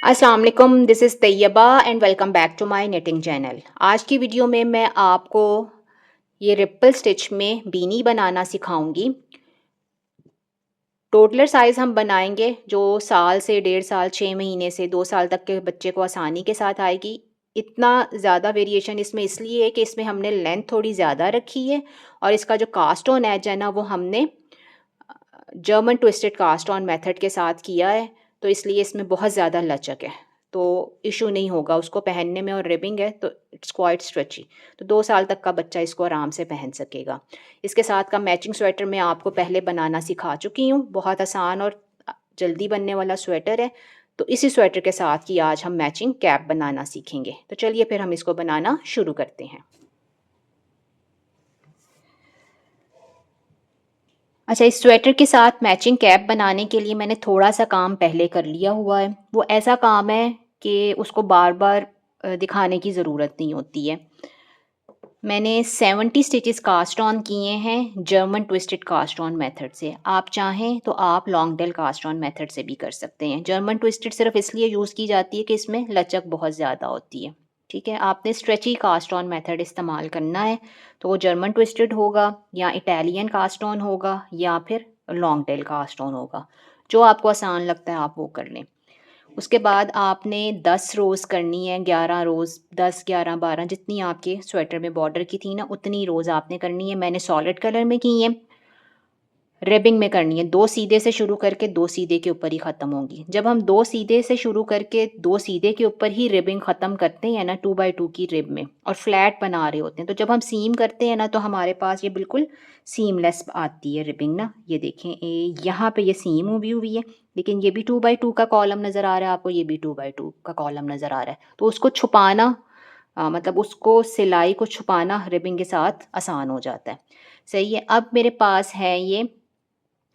अस्सलाम वालेकुम, this is Tayyaba and welcome back to my knitting channel. आज की वीडियो में मैं आपको ये रिपल स्टिच में बीनी बनाना सिखाऊंगी। टोटलर साइज़ हम बनाएंगे जो साल से 1.5 साल 6 महीने से 2 साल तक के बच्चे को आसानी के साथ आएगी। इतना ज़्यादा वेरिएशन इसमें इसलिए है कि इसमें हमने लेंथ थोड़ी ज़्यादा रखी है और इसका जो कास्ट ऑन एज है ना वो हमने German twisted cast on method के साथ किया है, तो इसलिए इसमें बहुत ज़्यादा लचक है, तो इशू नहीं होगा उसको पहनने में। और रिबिंग है तो इट्स क्वाइट स्ट्रेची, तो 2 साल तक का बच्चा इसको आराम से पहन सकेगा। इसके साथ का मैचिंग स्वेटर मैं आपको पहले बनाना सिखा चुकी हूँ, बहुत आसान और जल्दी बनने वाला स्वेटर है। तो इसी स्वेटर के साथ की आज हम मैचिंग कैप बनाना सीखेंगे। तो चलिए फिर हम इसको बनाना शुरू करते हैं। अच्छा, इस स्वेटर के साथ मैचिंग कैप बनाने के लिए मैंने थोड़ा सा काम पहले कर लिया हुआ है। वो ऐसा काम है कि उसको बार बार दिखाने की ज़रूरत नहीं होती है। मैंने 70 स्टिचेस कास्ट ऑन किए हैं German twisted cast on method से। आप चाहें तो आप long tail cast on method से भी कर सकते हैं। जर्मन ट्विस्टेड सिर्फ इसलिए यूज़ की जाती है कि इसमें लचक बहुत ज़्यादा होती है। ठीक है, आपने स्ट्रेची कास्ट ऑन मेथड इस्तेमाल करना है तो वो जर्मन ट्विस्टेड होगा या इटालियन कास्ट ऑन होगा या फिर लॉन्ग टेल कास्ट ऑन होगा। जो आपको आसान लगता है आप वो कर लें। उसके बाद आपने 10 रोज़ करनी है, 11 रोज़, 10, 11, 12 जितनी आपके स्वेटर में बॉर्डर की थी ना उतनी रोज़ आपने करनी है। मैंने सॉलिड कलर में की है, रिबिंग में करनी है। 2 सीधे से शुरू करके 2 सीधे के ऊपर ही ख़त्म होंगी। जब हम 2 सीधे से शुरू करके 2 सीधे के ऊपर ही रिबिंग ख़त्म करते हैं ना 2 बाई 2 की रिब में और फ्लैट बना रहे होते हैं, तो जब हम सीम करते हैं ना तो हमारे पास ये बिल्कुल सीमलेस आती है रिबिंग ना। ये देखें, यहाँ पे ये सीम हुई है, लेकिन ये भी 2 बाई 2 का कॉलम नज़र आ रहा है आपको, ये भी 2 बाई 2 का कॉलम नज़र आ रहा है। तो उसको छुपाना मतलब उसको सिलाई को छुपाना रिबिंग के साथ आसान हो जाता है। सही है, अब मेरे पास है ये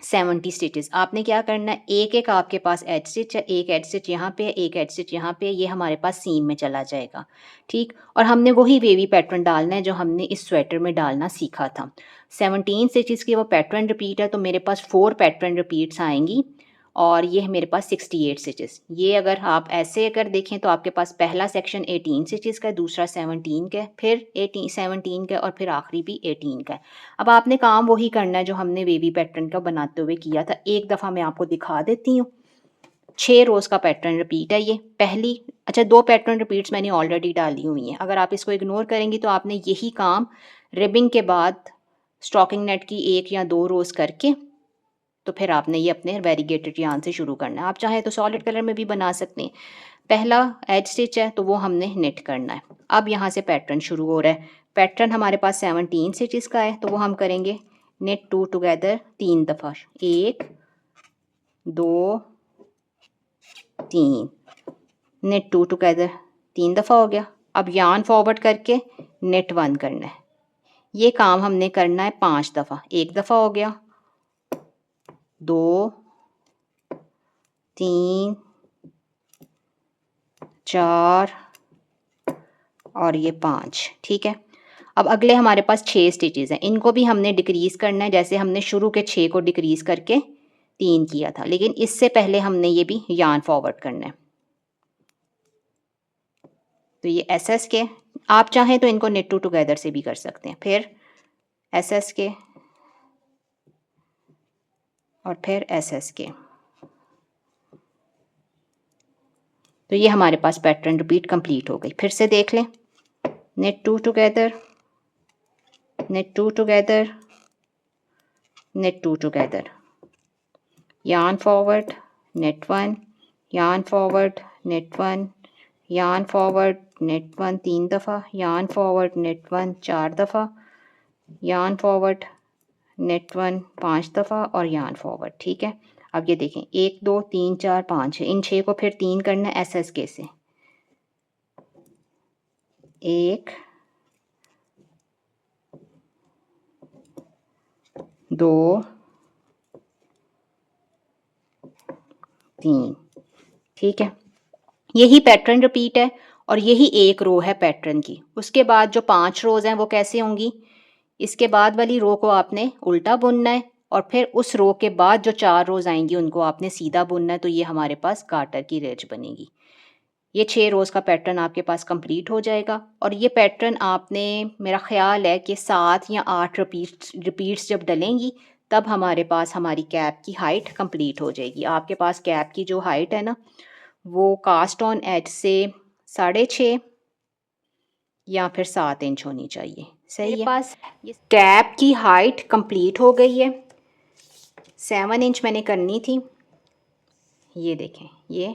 70 स्टिचेस। आपने क्या करना है, एक एक आपके पास एज स्टिच है, एक एज स्टिच यहाँ पे है, एक एज स्टिच यहाँ पे है, ये हमारे पास सीम में चला जाएगा। ठीक, और हमने वही वेवी पैटर्न डालना है जो हमने इस स्वेटर में डालना सीखा था। 17 स्टिचेस की वो पैटर्न रिपीट है, तो मेरे पास 4 पैटर्न रिपीट्स आएंगी और ये है मेरे पास 68 स्टिचेस। ये अगर आप ऐसे अगर देखें तो आपके पास पहला सेक्शन 18 स्टिचेस का है, दूसरा 17 का है, फिर 17 का और फिर आखिरी भी 18 का है। अब आपने काम वही करना है जो हमने वेवी पैटर्न का बनाते हुए किया था। एक दफ़ा मैं आपको दिखा देती हूँ। 6 रोज़ का पैटर्न रिपीट है ये पहली। अच्छा, 2 पैटर्न रिपीट्स मैंने ऑलरेडी डाली हुई हैं। अगर आप इसको इग्नोर करेंगी तो आपने यही काम रिबिंग के बाद स्टॉकिंग नेट की 1 या 2 रोज़ करके तो फिर आपने ये अपने वेरीगेटेड यार्न से शुरू करना है। आप चाहें तो सॉलिड कलर में भी बना सकते हैं। पहला एज स्टिच है तो वो हमने निट करना है। अब यहाँ से पैटर्न शुरू हो रहा है। पैटर्न हमारे पास 17 स्टिचेस का है, तो वो हम करेंगे निट 2 टुगेदर 3 दफ़ा, 1 2 3, निट 2 टुगेदर 3 दफ़ा हो गया। अब यार्न फॉरवर्ड करके निट 1 करना है। ये काम हमने करना है 5 दफ़ा। 1 दफ़ा हो गया, 2 3 4 और ये 5। ठीक है, अब अगले हमारे पास 6 स्टिचेस हैं, इनको भी हमने डिक्रीज़ करना है जैसे हमने शुरू के 6 को डिक्रीज़ करके 3 किया था, लेकिन इससे पहले हमने ये भी यार्न फॉरवर्ड करना है। तो ये एसएस के, आप चाहें तो इनको निट टू टुगेदर से भी कर सकते हैं। फिर एसएस के और फिर एसएस के। तो ये हमारे पास पैटर्न रिपीट कंप्लीट हो गई। फिर से देख लें, knit 2 together, knit 2 together, knit 2 together, yarn forward, knit 1, yarn forward, knit 1, yarn forward, knit 1 3 दफ़ा, yarn forward, knit 1 4 दफ़ा, yarn forward, knit 1 5 दफ़ा और yarn forward। ठीक है, अब ये देखें 1 2 3 4 5 है, इन 6 को फिर 3 करना है एस एस के से। 1 2 3। ठीक है, यही पैटर्न रिपीट है और यही एक रो है पैटर्न की। उसके बाद जो 5 रोज़ हैं वो कैसे होंगी, इसके बाद वाली रो को आपने उल्टा बुनना है और फिर उस रो के बाद जो 4 रोज़ आएंगी उनको आपने सीधा बुनना है। तो ये हमारे पास गार्टर की रेज बनेगी। ये 6 रोज़ का पैटर्न आपके पास कंप्लीट हो जाएगा और ये पैटर्न आपने, मेरा ख़्याल है कि 7 या 8 रिपीट्स जब डलेंगी तब हमारे पास हमारी कैप की हाइट कंप्लीट हो जाएगी। आपके पास कैप की जो हाइट है ना, वो कास्ट ऑन एज से 6.5 या फिर 7 इंच होनी चाहिए। सही है। मेरे पास ये कैप की हाइट कंप्लीट हो गई है। 7 इंच मैंने करनी थी। ये देखें, ये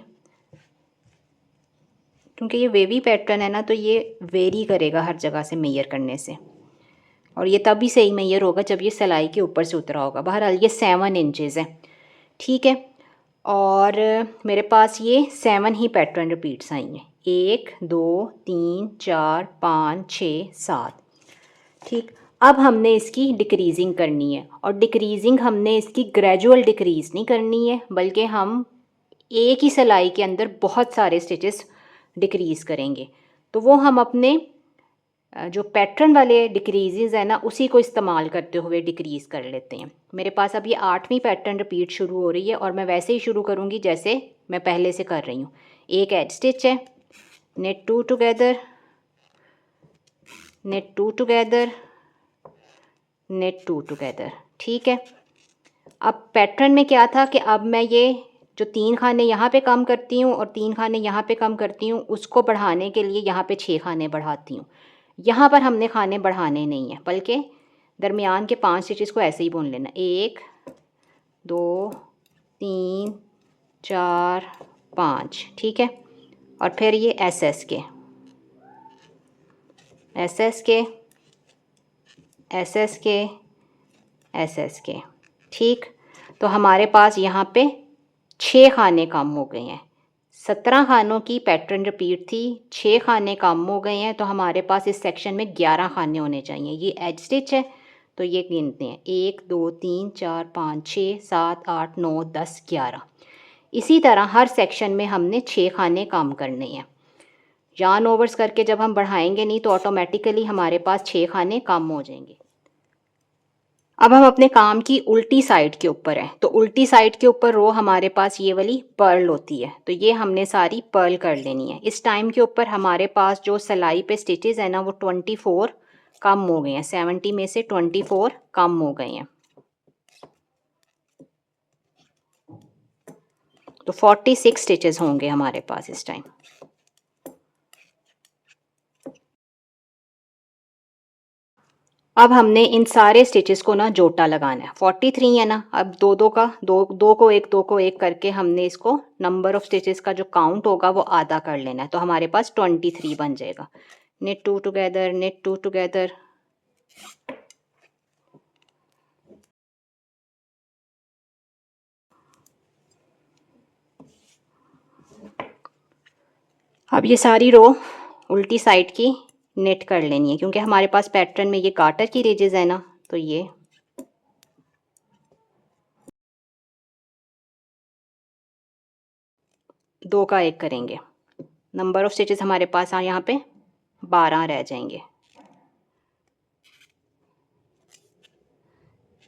क्योंकि ये वेवी पैटर्न है ना, तो ये वेरी करेगा हर जगह से मेजर करने से, और ये तभी सही मेजर होगा जब ये सिलाई के ऊपर से उतरा होगा। बहरहाल ये 7 इंचज़ है, ठीक है। और मेरे पास ये 7 ही पैटर्न रिपीट्स आई हैं, 1 2 3 4 5 6 7, ठीक। अब हमने इसकी डिक्रीजिंग करनी है, और डिक्रीजिंग हमने इसकी ग्रेजुअल डिक्रीज़ नहीं करनी है, बल्कि हम एक ही सिलाई के अंदर बहुत सारे स्टिचेस डिक्रीज़ करेंगे। तो वो हम अपने जो पैटर्न वाले डिक्रीज़ है ना, उसी को इस्तेमाल करते हुए डिक्रीज़ कर लेते हैं। मेरे पास अब ये 8वीं पैटर्न रिपीट शुरू हो रही है, और मैं वैसे ही शुरू करूँगी जैसे मैं पहले से कर रही हूँ। एक एज स्टिच है, net 2 together, net 2 together, net 2 together, ठीक है। अब पैटर्न में क्या था कि अब मैं ये जो 3 खाने यहाँ पे कम करती हूँ और 3 खाने यहाँ पे कम करती हूँ, उसको बढ़ाने के लिए यहाँ पे 6 खाने बढ़ाती हूँ। यहाँ पर हमने खाने बढ़ाने नहीं हैं, बल्कि दरमियान के 5 स्टिचेस को ऐसे ही बुन लेना। 1 2 3 4 5, ठीक है। और फिर ये एस एस के, एस एस के, एस एस के, एस एस के, ठीक। तो हमारे पास यहाँ पे 6 खाने कम हो गए हैं। 17 खानों की पैटर्न रिपीट थी, 6 खाने कम हो गए हैं, तो हमारे पास इस सेक्शन में 11 खाने होने चाहिए। ये एज स्टिच है, तो ये गिनते हैं 1 2 3 4 5 6 7 8 9 10 11। इसी तरह हर सेक्शन में हमने 6 खाने कम करने हैं। यार्न ओवर्स करके जब हम बढ़ाएंगे नहीं, तो ऑटोमेटिकली हमारे पास 6 खाने कम हो जाएंगे। अब हम अपने काम की उल्टी साइड के ऊपर हैं, तो उल्टी साइड के ऊपर रो हमारे पास ये वाली पर्ल होती है, तो ये हमने सारी पर्ल कर लेनी है। इस टाइम के ऊपर हमारे पास जो सिलाई पे स्टिचेस है ना, वो 24 कम हो गए हैं। 70 में से 24 कम हो गए हैं, तो 46 स्टिचेस होंगे हमारे पास इस टाइम। अब हमने इन सारे स्टिचेस को ना जोटा लगाना है। 43 है ना, अब दो दो का दो दो को एक, दो को एक करके हमने इसको नंबर ऑफ स्टिचेस का जो काउंट होगा वो आधा कर लेना है, तो हमारे पास 23 बन जाएगा। नेट 2 टुगेदर, नेट 2 टुगेदर, अब ये सारी रो उल्टी साइड की नेट कर लेनी है, क्योंकि हमारे पास पैटर्न में ये गाटर की रेजेस है ना, तो ये दो का एक करेंगे। नंबर ऑफ स्टिचेस हमारे पास यहाँ पे 12 रह जाएंगे।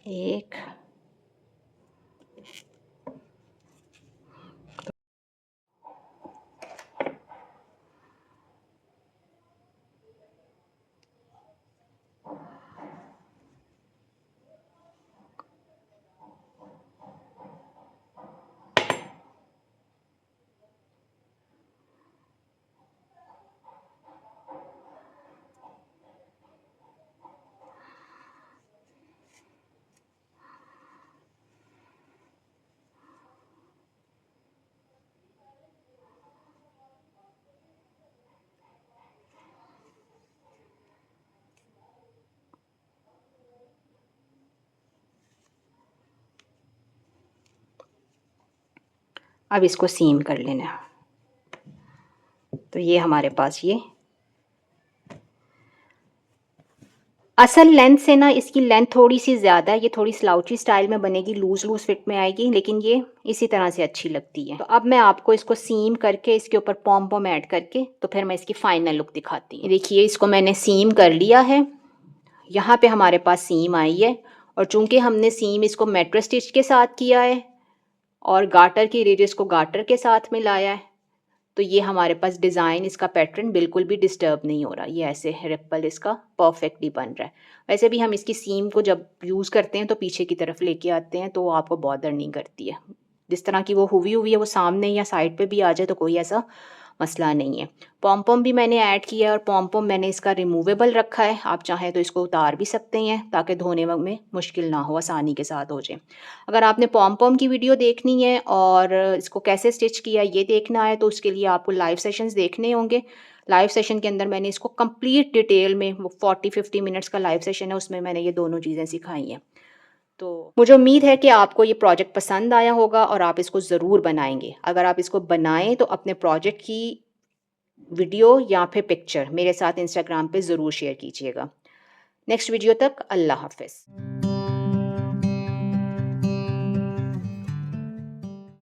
1 अब इसको सीम कर लेना है। तो ये हमारे पास ये असल लेंथ से ना, इसकी लेंथ थोड़ी सी ज़्यादा है, ये थोड़ी स्लाउची स्टाइल में बनेगी, लूज़ लूज़ फिट में आएगी, लेकिन ये इसी तरह से अच्छी लगती है। तो अब मैं आपको इसको सीम करके इसके ऊपर पॉम पॉम ऐड करके तो फिर मैं इसकी फ़ाइनल लुक दिखाती हूँ। देखिए, इसको मैंने सीम कर लिया है, यहाँ पे हमारे पास सीम आई है, और चूँकि हमने सीम इसको मेट्रो स्टिच के साथ किया है और गाटर की रेडियस को गाटर के साथ मिलाया है, तो ये हमारे पास डिज़ाइन, इसका पैटर्न बिल्कुल भी डिस्टर्ब नहीं हो रहा। ये ऐसे रिप्पल इसका परफेक्टली बन रहा है। वैसे भी हम इसकी सीम को जब यूज़ करते हैं तो पीछे की तरफ लेके आते हैं, तो वो आपको बॉदर नहीं करती है। जिस तरह की वो हुई हुई है, वो सामने या साइड पे भी आ जाए तो कोई ऐसा मसला नहीं है। पॉम-पॉम भी मैंने ऐड किया है, और पॉम-पॉम मैंने इसका रिमूवेबल रखा है। आप चाहें तो इसको उतार भी सकते हैं ताकि धोने में मुश्किल ना हो, आसानी के साथ हो जाए। अगर आपने पॉम-पॉम की वीडियो देखनी है और इसको कैसे स्टिच किया ये देखना है, तो उसके लिए आपको लाइव सेशंस देखने होंगे। लाइव सेशन के अंदर मैंने इसको कंप्लीट डिटेल में, वो 40-50 मिनट्स का लाइव सेशन है, उसमें मैंने ये दोनों चीज़ें सिखाई हैं। तो मुझे उम्मीद है कि आपको ये प्रोजेक्ट पसंद आया होगा और आप इसको ज़रूर बनाएँगे। अगर आप इसको बनाएँ तो अपने प्रोजेक्ट की वीडियो या फिर पिक्चर मेरे साथ इंस्टाग्राम पे ज़रूर शेयर कीजिएगा। नेक्स्ट वीडियो तक अल्लाह हाफ़िज़।